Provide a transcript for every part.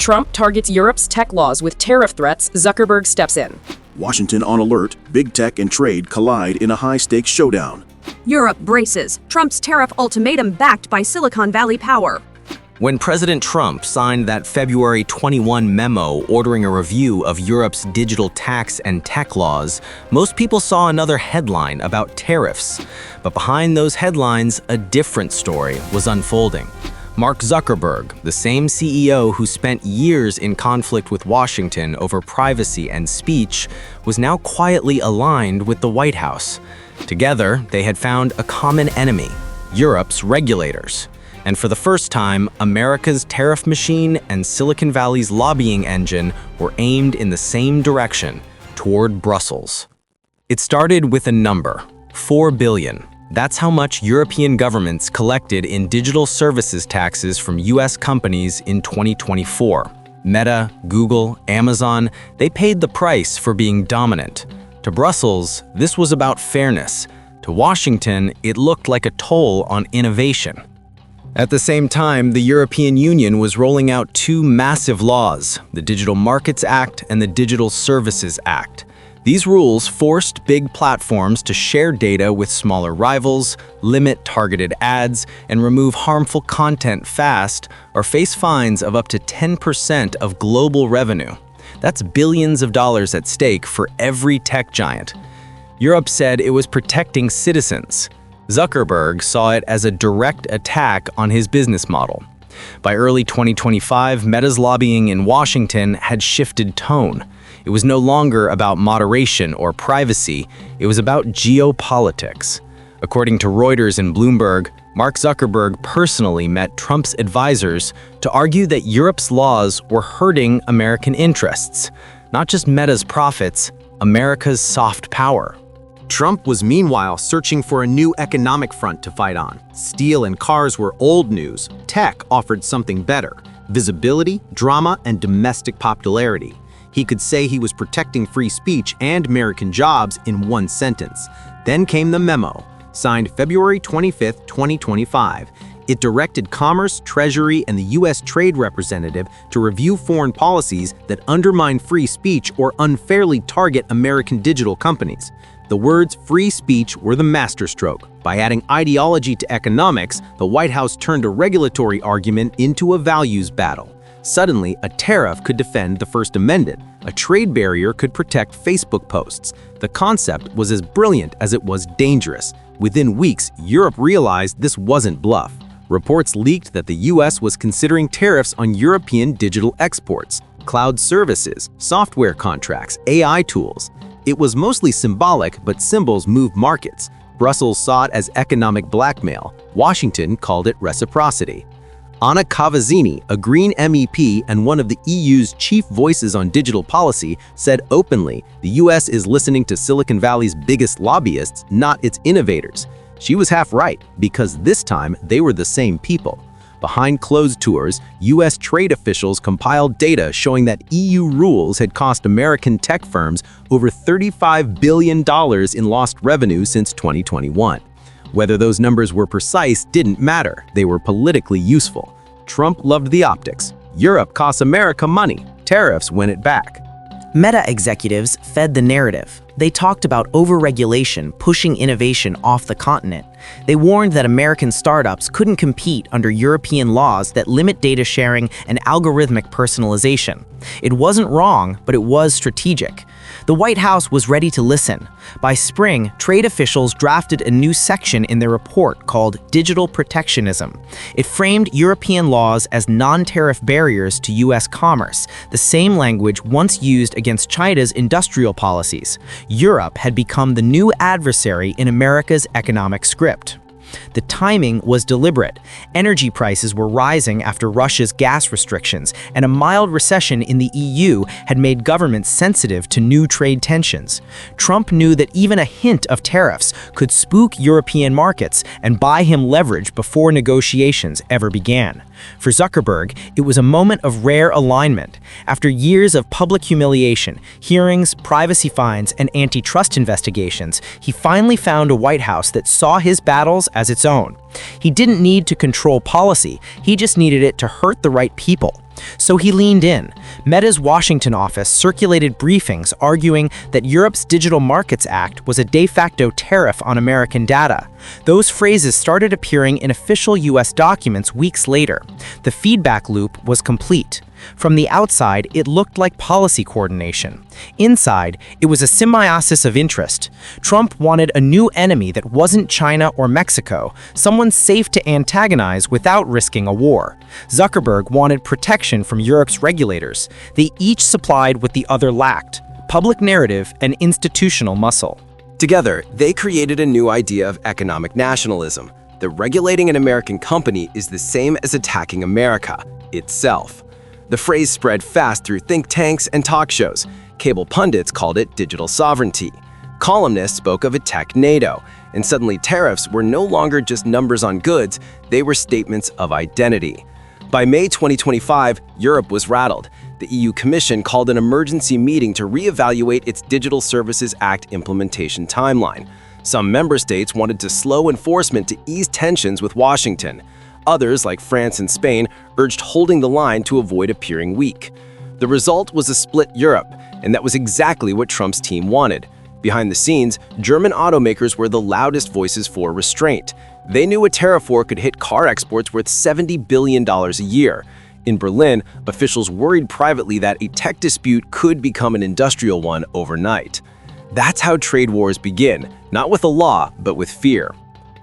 Trump targets Europe's tech laws with tariff threats, Zuckerberg steps in. Washington on alert, big tech and trade collide in a high-stakes showdown. Europe braces, Trump's tariff ultimatum backed by Silicon Valley power. When President Trump signed that February 21 memo ordering a review of Europe's digital tax and tech laws, most people saw another headline about tariffs. But behind those headlines, a different story was unfolding. Mark Zuckerberg, the same CEO who spent years in conflict with Washington over privacy and speech, was now quietly aligned with the White House. Together, they had found a common enemy: Europe's regulators. And for the first time, America's tariff machine and Silicon Valley's lobbying engine were aimed in the same direction, toward Brussels. It started with a number: 4 billion. That's how much European governments collected in digital services taxes from US companies in 2024. Meta, Google, Amazon, they paid the price for being dominant. To Brussels, this was about fairness. To Washington, it looked like a toll on innovation. At the same time, the European Union was rolling out two massive laws, the Digital Markets Act and the Digital Services Act. These rules forced big platforms to share data with smaller rivals, limit targeted ads, and remove harmful content fast, or face fines of up to 10% of global revenue. That's billions of dollars at stake for every tech giant. Europe said it was protecting citizens. Zuckerberg saw it as a direct attack on his business model. By early 2025, Meta's lobbying in Washington had shifted tone. It was no longer about moderation or privacy, it was about geopolitics. According to Reuters and Bloomberg, Mark Zuckerberg personally met Trump's advisors to argue that Europe's laws were hurting American interests, not just Meta's profits, America's soft power. Trump was meanwhile searching for a new economic front to fight on. Steel and cars were old news. Tech offered something better: visibility, drama, and domestic popularity. He could say he was protecting free speech and American jobs in one sentence. Then came the memo, signed February 25, 2025. It directed Commerce, Treasury, and the U.S. Trade Representative to review foreign policies that undermine free speech or unfairly target American digital companies. The words free speech were the masterstroke. By adding ideology to economics, the White House turned a regulatory argument into a values battle. Suddenly, a tariff could defend the First Amendment. A trade barrier could protect Facebook posts. The concept was as brilliant as it was dangerous. Within weeks, Europe realized this wasn't bluff. Reports leaked that the US was considering tariffs on European digital exports, cloud services, software contracts, AI tools. It was mostly symbolic, but symbols move markets. Brussels saw it as economic blackmail. Washington called it reciprocity. Anna Cavazzini, a Green MEP and one of the EU's chief voices on digital policy, said openly, the US is listening to Silicon Valley's biggest lobbyists, not its innovators. She was half right, because this time they were the same people. Behind closed doors, US trade officials compiled data showing that EU rules had cost American tech firms over $35 billion in lost revenue since 2021. Whether those numbers were precise didn't matter, they were politically useful. Trump loved the optics. Europe costs America money. Tariffs win it back. Meta executives fed the narrative. They talked about overregulation pushing innovation off the continent. They warned that American startups couldn't compete under European laws that limit data sharing and algorithmic personalization. It wasn't wrong, but it was strategic. The White House was ready to listen. By spring, trade officials drafted a new section in their report called Digital Protectionism. It framed European laws as non-tariff barriers to U.S. commerce, the same language once used against China's industrial policies. Europe had become the new adversary in America's economic script. The timing was deliberate. Energy prices were rising after Russia's gas restrictions, and a mild recession in the EU had made governments sensitive to new trade tensions. Trump knew that even a hint of tariffs could spook European markets and buy him leverage before negotiations ever began. For Zuckerberg, it was a moment of rare alignment. After years of public humiliation, hearings, privacy fines, and antitrust investigations, he finally found a White House that saw his battles as its own. He didn't need to control policy, he just needed it to hurt the right people. So he leaned in. Meta's Washington office circulated briefings arguing that Europe's Digital Markets Act was a de facto tariff on American data. Those phrases started appearing in official US documents weeks later. The feedback loop was complete. From the outside, it looked like policy coordination. Inside, it was a symbiosis of interest. Trump wanted a new enemy that wasn't China or Mexico, someone safe to antagonize without risking a war. Zuckerberg wanted protection from Europe's regulators. They each supplied what the other lacked: public narrative and institutional muscle. Together, they created a new idea of economic nationalism, that regulating an American company is the same as attacking America itself. The phrase spread fast through think tanks and talk shows. Cable pundits called it digital sovereignty. Columnists spoke of a tech NATO, and suddenly tariffs were no longer just numbers on goods, they were statements of identity. By May 2025, Europe was rattled. The EU Commission called an emergency meeting to reevaluate its Digital Services Act implementation timeline. Some member states wanted to slow enforcement to ease tensions with Washington. Others, like France and Spain, urged holding the line to avoid appearing weak. The result was a split Europe, and that was exactly what Trump's team wanted. Behind the scenes, German automakers were the loudest voices for restraint. They knew a tariff war could hit car exports worth $70 billion a year. In Berlin, officials worried privately that a tech dispute could become an industrial one overnight. That's how trade wars begin, not with a law, but with fear.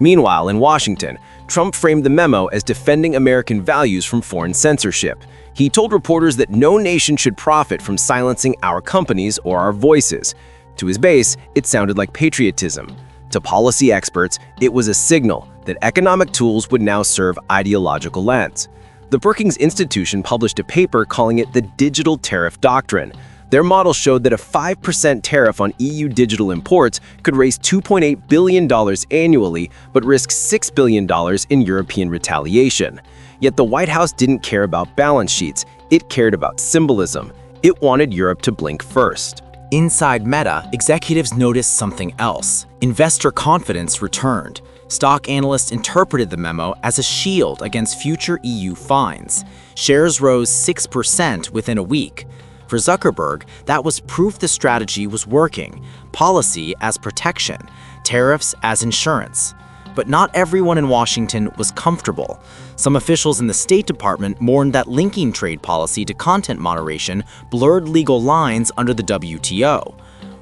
Meanwhile, in Washington, Trump framed the memo as defending American values from foreign censorship. He told reporters that no nation should profit from silencing our companies or our voices. To his base, it sounded like patriotism. To policy experts, it was a signal that economic tools would now serve ideological ends. The Brookings Institution published a paper calling it the Digital Tariff Doctrine. Their model showed that a 5% tariff on EU digital imports could raise $2.8 billion annually, but risk $6 billion in European retaliation. Yet the White House didn't care about balance sheets. It cared about symbolism. It wanted Europe to blink first. Inside Meta, executives noticed something else. Investor confidence returned. Stock analysts interpreted the memo as a shield against future EU fines. Shares rose 6% within a week. For Zuckerberg, that was proof the strategy was working. Policy as protection, tariffs as insurance. But not everyone in Washington was comfortable. Some officials in the State Department mourned that linking trade policy to content moderation blurred legal lines under the WTO.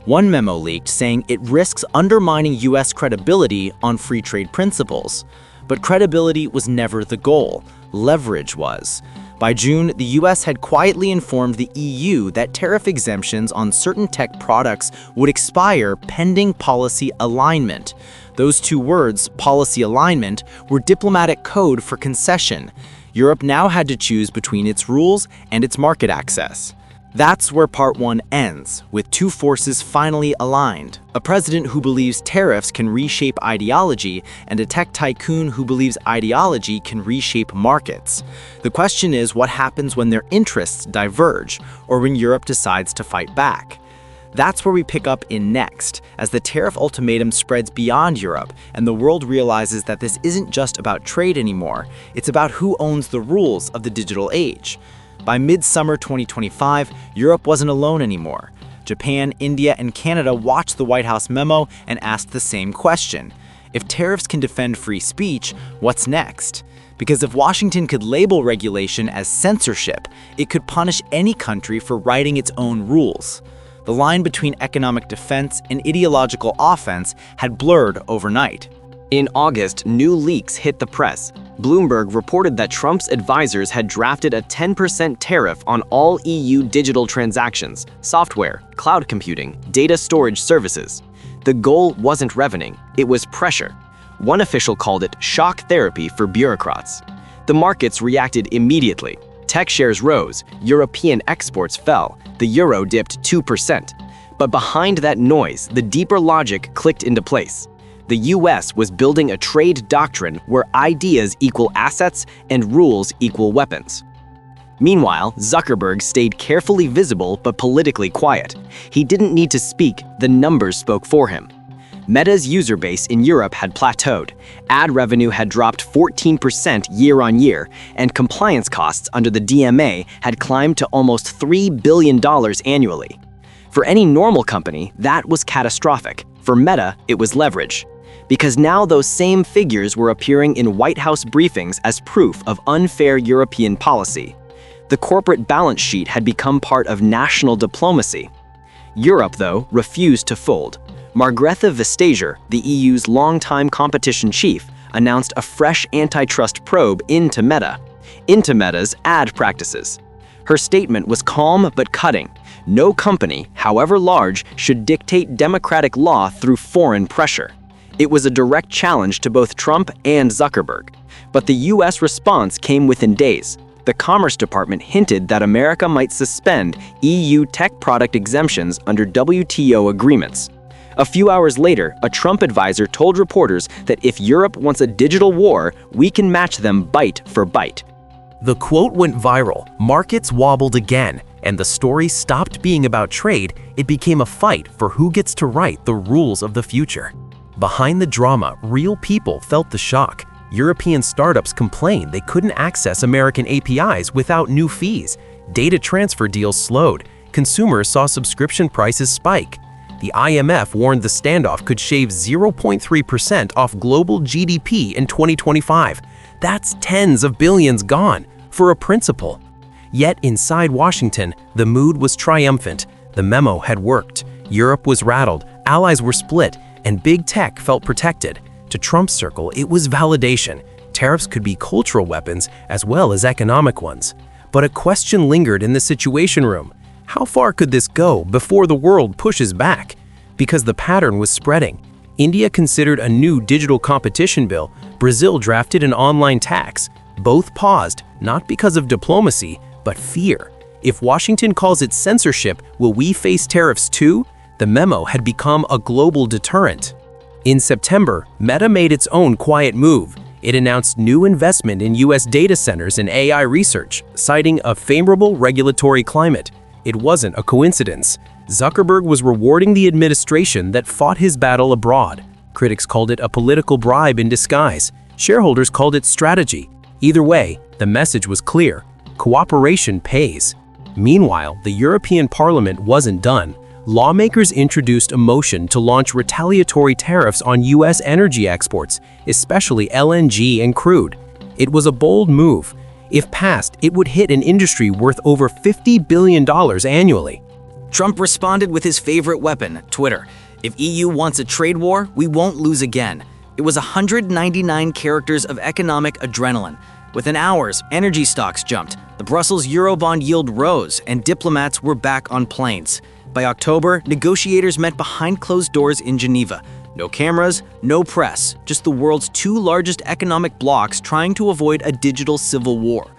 One memo leaked saying it risks undermining U.S. credibility on free trade principles. But credibility was never the goal. Leverage was. By June, the U.S. had quietly informed the EU that tariff exemptions on certain tech products would expire pending policy alignment. Those two words, policy alignment, were diplomatic code for concession. Europe now had to choose between its rules and its market access. That's where part one ends, with two forces finally aligned. A president who believes tariffs can reshape ideology, and a tech tycoon who believes ideology can reshape markets. The question is what happens when their interests diverge, or when Europe decides to fight back. That's where we pick up in next, as the tariff ultimatum spreads beyond Europe, and the world realizes that this isn't just about trade anymore, it's about who owns the rules of the digital age. By mid-summer 2025, Europe wasn't alone anymore. Japan, India, and Canada watched the White House memo and asked the same question. If tariffs can defend free speech, what's next? Because if Washington could label regulation as censorship, it could punish any country for writing its own rules. The line between economic defense and ideological offense had blurred overnight. In August, new leaks hit the press. Bloomberg reported that Trump's advisors had drafted a 10% tariff on all EU digital transactions, software, cloud computing, data storage services. The goal wasn't revenue, it was pressure. One official called it shock therapy for bureaucrats. The markets reacted immediately. Tech shares rose, European exports fell, the euro dipped 2%. But behind that noise, the deeper logic clicked into place. The US was building a trade doctrine where ideas equal assets and rules equal weapons. Meanwhile, Zuckerberg stayed carefully visible but politically quiet. He didn't need to speak, the numbers spoke for him. Meta's user base in Europe had plateaued, ad revenue had dropped 14% year-on-year, and compliance costs under the DMA had climbed to almost $3 billion annually. For any normal company, that was catastrophic. For Meta, it was leverage. Because now those same figures were appearing in White House briefings as proof of unfair European policy. The corporate balance sheet had become part of national diplomacy. Europe, though, refused to fold. Margrethe Vestager, the EU's longtime competition chief, announced a fresh antitrust probe into Meta's ad practices. Her statement was calm but cutting. No company, however large, should dictate democratic law through foreign pressure. It was a direct challenge to both Trump and Zuckerberg. But the US response came within days. The Commerce Department hinted that America might suspend EU tech product exemptions under WTO agreements. A few hours later, a Trump advisor told reporters that if Europe wants a digital war, we can match them bite for bite. The quote went viral, markets wobbled again, and the story stopped being about trade. It became a fight for who gets to write the rules of the future. Behind the drama, real people felt the shock. European startups complained they couldn't access American APIs without new fees. Data transfer deals slowed. Consumers saw subscription prices spike. The IMF warned the standoff could shave 0.3% off global GDP in 2025. That's tens of billions gone for a principle. Yet inside Washington, the mood was triumphant. The memo had worked. Europe was rattled, allies were split, and big tech felt protected. To Trump's circle, it was validation. Tariffs could be cultural weapons as well as economic ones. But a question lingered in the Situation Room. How far could this go before the world pushes back? Because the pattern was spreading. India considered a new digital competition bill. Brazil drafted an online tax. Both paused, not because of diplomacy, but fear. If Washington calls it censorship, will we face tariffs too? The memo had become a global deterrent. In September, Meta made its own quiet move. It announced new investment in US data centers and AI research, citing a favorable regulatory climate. It wasn't a coincidence. Zuckerberg was rewarding the administration that fought his battle abroad. Critics called it a political bribe in disguise. Shareholders called it strategy. Either way, the message was clear. Cooperation pays. Meanwhile, the European Parliament wasn't done. Lawmakers introduced a motion to launch retaliatory tariffs on US energy exports, especially LNG and crude. It was a bold move. If passed, it would hit an industry worth over $50 billion annually. Trump responded with his favorite weapon, Twitter. If EU wants a trade war, we won't lose again. It was 199 characters of economic adrenaline. Within hours, energy stocks jumped, the Brussels Eurobond yield rose, and diplomats were back on planes. By October, negotiators met behind closed doors in Geneva. No cameras, no press, just the world's two largest economic blocs trying to avoid a digital civil war.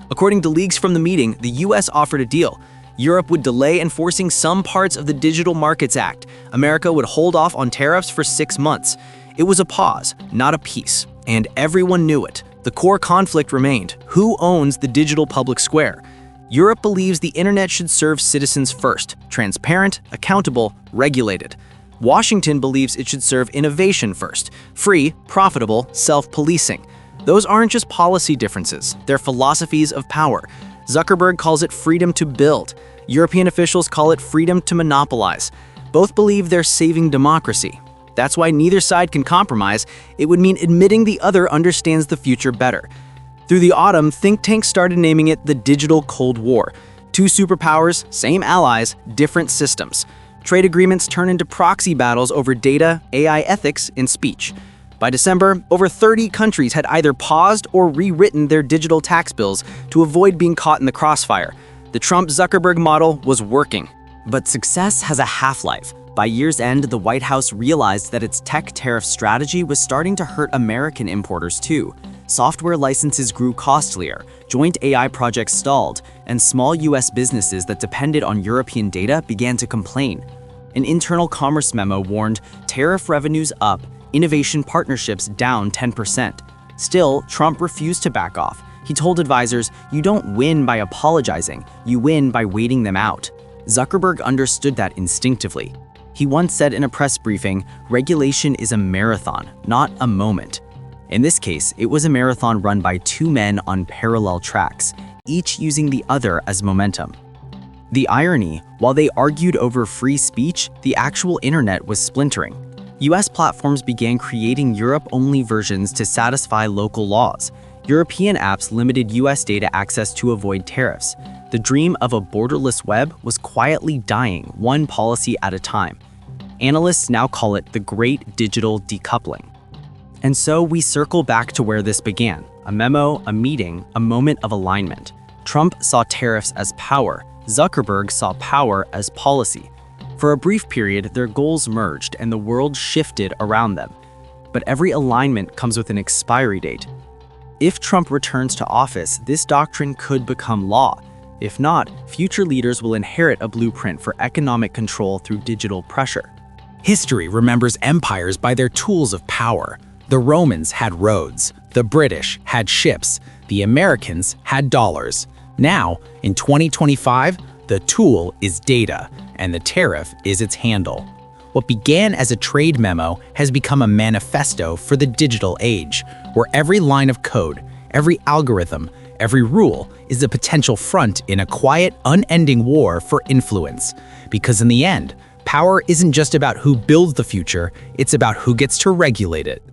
According to leaks from the meeting, the US offered a deal. Europe would delay enforcing some parts of the Digital Markets Act. America would hold off on tariffs for 6 months. It was a pause, not a peace, and everyone knew it. The core conflict remained: who owns the digital public square? Europe believes the internet should serve citizens first, transparent, accountable, regulated. Washington believes it should serve innovation first, free, profitable, self-policing. Those aren't just policy differences, they're philosophies of power. Zuckerberg calls it freedom to build. European officials call it freedom to monopolize. Both believe they're saving democracy. That's why neither side can compromise. It would mean admitting the other understands the future better. Through the autumn, think tanks started naming it the Digital Cold War. Two superpowers, same allies, different systems. Trade agreements turn into proxy battles over data, AI ethics, and speech. By December, over 30 countries had either paused or rewritten their digital tax bills to avoid being caught in the crossfire. The Trump-Zuckerberg model was working. But success has a half-life. By year's end, the White House realized that its tech tariff strategy was starting to hurt American importers too. Software licenses grew costlier, joint AI projects stalled, and small US businesses that depended on European data began to complain. An internal commerce memo warned tariff revenues up, innovation partnerships down 10%. Still, Trump refused to back off. He told advisors, "You don't win by apologizing, you win by waiting them out." Zuckerberg understood that instinctively. He once said in a press briefing, "Regulation is a marathon, not a moment." In this case, it was a marathon run by two men on parallel tracks, each using the other as momentum. The irony, while they argued over free speech, the actual internet was splintering. US platforms began creating Europe-only versions to satisfy local laws. European apps limited US data access to avoid tariffs. The dream of a borderless web was quietly dying, one policy at a time. Analysts now call it the Great Digital Decoupling. And so we circle back to where this began: a memo, a meeting, a moment of alignment. Trump saw tariffs as power. Zuckerberg saw power as policy. For a brief period, their goals merged and the world shifted around them. But every alignment comes with an expiry date. If Trump returns to office, this doctrine could become law. If not, future leaders will inherit a blueprint for economic control through digital pressure. History remembers empires by their tools of power. The Romans had roads, the British had ships, the Americans had dollars. Now, in 2025, the tool is data, and the tariff is its handle. What began as a trade memo has become a manifesto for the digital age, where every line of code, every algorithm, every rule is a potential front in a quiet, unending war for influence. Because in the end, power isn't just about who builds the future, it's about who gets to regulate it.